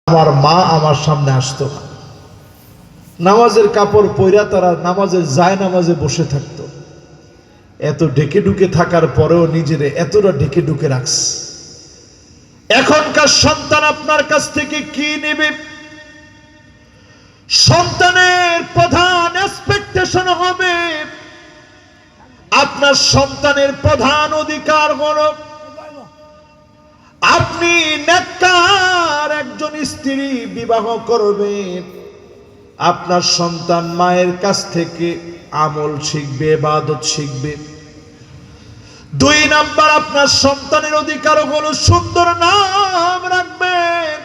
আমার মা আমার সামনে আসতো না, নামাজের কাপড় পইরা তারা নামাজের যায় নামাজে বসে থাকতো। এত ঢেকে ঢুকে থাকার পরেও নিজেরে এতটা ঢেকে ঢুকে রাখছে। এখনকার সন্তান আপনার কাছ থেকে কি নেবে? সন্তানের প্রধান এক্সপেকটেশন হবে, আপনার সন্তানের প্রধান অধিকার হলো আপনি নেককার একজন স্ত্রী বিবাহ করবেন। আপনার সন্তান মায়ের কাছ থেকে আমল শিখবে, ইবাদত শিখবে। 2 নাম্বার, আপনার সন্তানের অধিকার হলো সুন্দর নাম রাখবেন।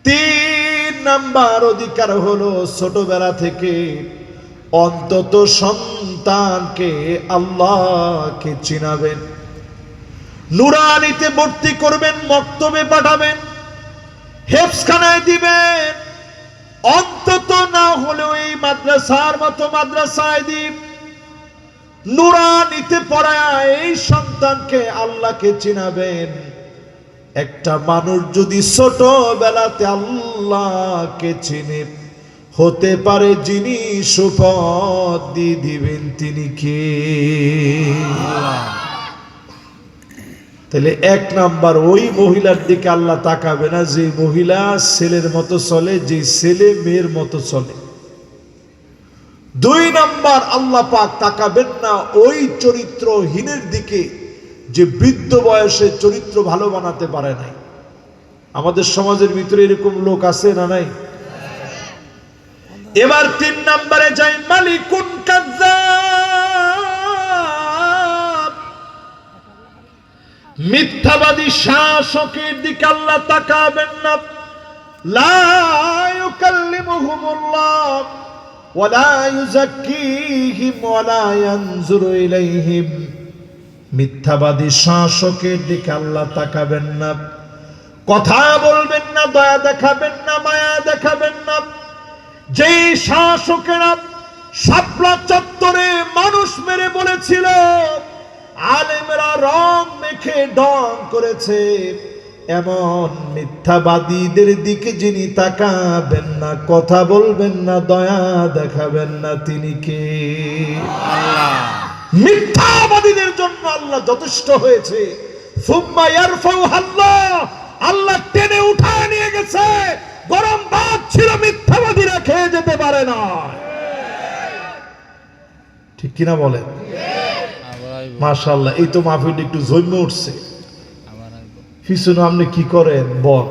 3 নাম্বার অধিকার হলো ছোটবেলা থেকে অন্তত সন্তানকে আল্লাহকে চিনাবেন, নুরানিতে ভর্তি করবেন, মক্তবে পাঠাবেন, হেফজখানায় দিবেন। অন্তত না হলেও এই মাদ্রাসার মতো মাদ্রাসায় দিন, নুরানিতে পড়ায় এই সন্তানকে আল্লাহকে চিনাবেন। একটা মানুষ যদি ছোটবেলাতে আল্লাহকে চিনে, হতে পারে যিনি শপথ দিয়ে দিবেন তিনি কে? তাহলে 1 নাম্বার, ওই মহিলার দিকে আল্লাহ তাকাবে না যে মহিলা ছেলের মতো চলে, যে ছেলে মেয়ের মতো চলে। 2 নাম্বার, আল্লাহ পাক তাকাবেন না ওই চরিত্রহীনের দিকে যে বৃদ্ধ বয়সে চরিত্র ভালো বানাতে পারে নাই। আমাদের সমাজের ভিতরে এরকম লোক আছে না নাই? এবার 3 নাম্বারে যাই, মালিকুন কাজ্জাব, মিথ্যাবাদী শাসকের দিকে আল্লাহ তাকাবেন না। লা ইউকাল্লিমুহুমুল্লাহ ওয়ালা ইউযাক্কিহিম ওয়ালা ইয়ানজুরু ইলাইহিম। মিথ্যাবাদী শাসকের দিকে আল্লাহ তাকাবেন না, কথা বলবেন না, দয়া দেখাবেন না, মায়া দেখাবেন না। যে শাসকেরা শাপলা চত্বরে মানুষ মেরে বলেছিল, আলেমরা রং মেখে ঢং করেছে, এমন মিথ্যাবাদীদের দিকে যিনি তাকাবেন না, কথা বলবেন না, দয়া দেখাবেন না, তিনি কে? আল্লাহ। মিথ্যাবাদীদের জন্য আল্লাহ যথেষ্ট হয়েছে। সুম্মা ইয়ারফাউহাল্লাহ, আল্লাহ টেনে উঠায় নিয়ে গেছে। গরম ভাত ছিল, মিথ্যাবাদীরা খেয়ে যেতে পারে না। ঠিক কিনা বলেন? মাশাআল্লাহ, এই তো মাহফিল একটু জমে উঠছে। পিছনে আপনি কি করেন বল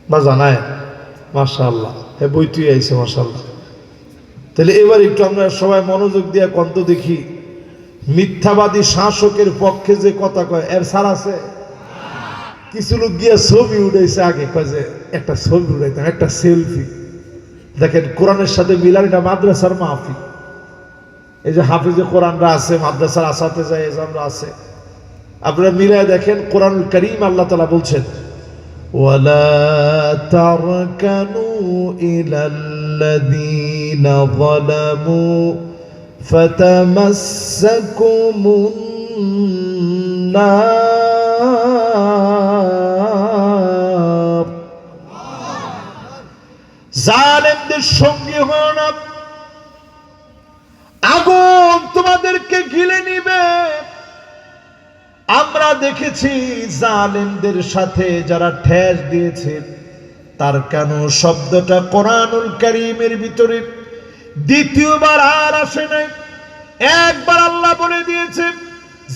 বা জানায়? মাশাআল্লাহ, হ্যাঁ বইতুই আইছে মাশাআল্লাহ। তাহলে এবার একটু আমরা সবাই মনোযোগ দিয়ে কন্ত দেখি, মিথ্যাবাদী শাসকের পক্ষে যে কথা কয় এর সার আছে? কিছু লোক গিয়ে ছবি উঠাইছে, আগে কয় যে একটা ছবি উঠাইতাম, একটা সেলফি। দেখেন কোরআনের সাথে মিলান, এটা মাদ্রাসার মাহফিল। এই যে হাফিজে কোরআনরা আছে, মাদ্রাসার আসাতেজা এজামরা আছে, আপনারা মিলায় দেখেন। কোরআনুল কারীম আল্লাহ তাআলা বলছেন, ওয়ালা তারকানু ইলাল্লাযীনা যালামু ফাতামাসসাকুমুন নার। জালেমদের সঙ্গী হও না, আগুন তোমাদেরকে গিলে নিবে। আমরা দেখেছি জালেমদের সাথে যারা ঠেস দিয়েছে, তার কেন শব্দটা কোরআনুল কারীমের ভিতরে দ্বিতীয়বার আর আসে নাই। একবার আল্লাহ বলে দিয়েছে,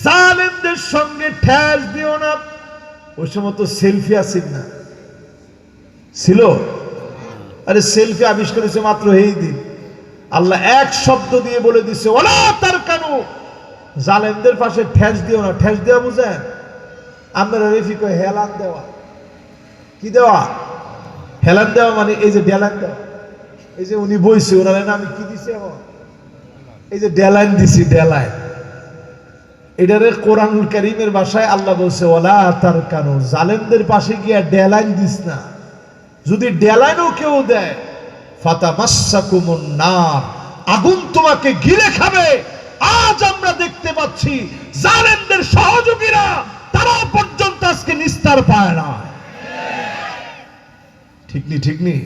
জালেমদের সঙ্গে ঠেস দিও না। ওই সময় তো সেলফি আসিল না, ছিল? আরে সেলফি আবিষ্কার হয়েছে মাত্র এই দিন। আল্লাহ এক শব্দ দিয়ে বলে দিচ্ছে, ওয়ালা তারকানু, জালেমদের পাশে ঠেস দিও না। ঠেস দেওয়া বুঝেন? আপনারা রেফি কয় হেলান দেওয়া। কি দেওয়া? হেলান দেওয়া মানে এই যে ডেলান দেওয়া। এই যে উনি বইছে, ওনার আমি কি দিছি এখন? এই যে ডেলাইন দিছি, ডেলাইন। এটারে কোরআনুল কারীমের ভাষায় আল্লাহ বলছে, ওয়ালা তারকানু, জালেমদের পাশে গিয়া ডেলাইন দিস না। যদি ডেলাইনও কেউ দেয়, ফাতামাসসাকুমুন নার, আগুন তোমাকে গিলে খাবে। আজ আমরা দেখতে পাচ্ছি জালেমদের সহযোগীরা তারা পর্যন্ত আজকে নিস্তার পায় না। ঠিক নি